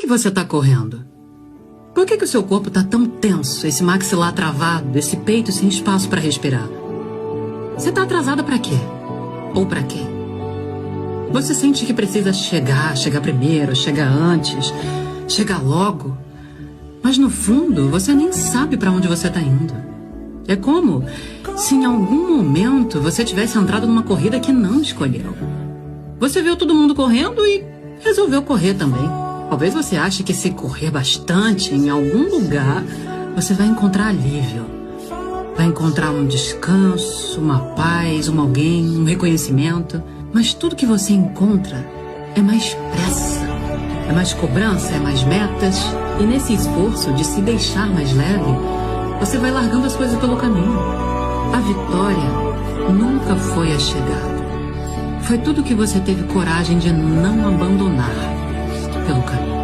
que você está correndo? Por que o seu corpo está tão tenso, esse maxilar travado, esse peito sem espaço para respirar? Você está atrasada para quê? Ou para quem? Você sente que precisa chegar primeiro, chegar antes, chegar logo. Mas no fundo, você nem sabe para onde você está indo. É como se em algum momento você tivesse entrado numa corrida que não escolheu. Você viu todo mundo correndo e resolveu correr também. Talvez você ache que se correr bastante em algum lugar, você vai encontrar alívio. Vai encontrar um descanso, uma paz, alguém, um reconhecimento. Mas tudo que você encontra é mais pressa, é mais cobrança, é mais metas. E nesse esforço de se deixar mais leve, você vai largando as coisas pelo caminho. A vitória nunca foi a chegada. Foi tudo que você teve coragem de não abandonar pelo caminho.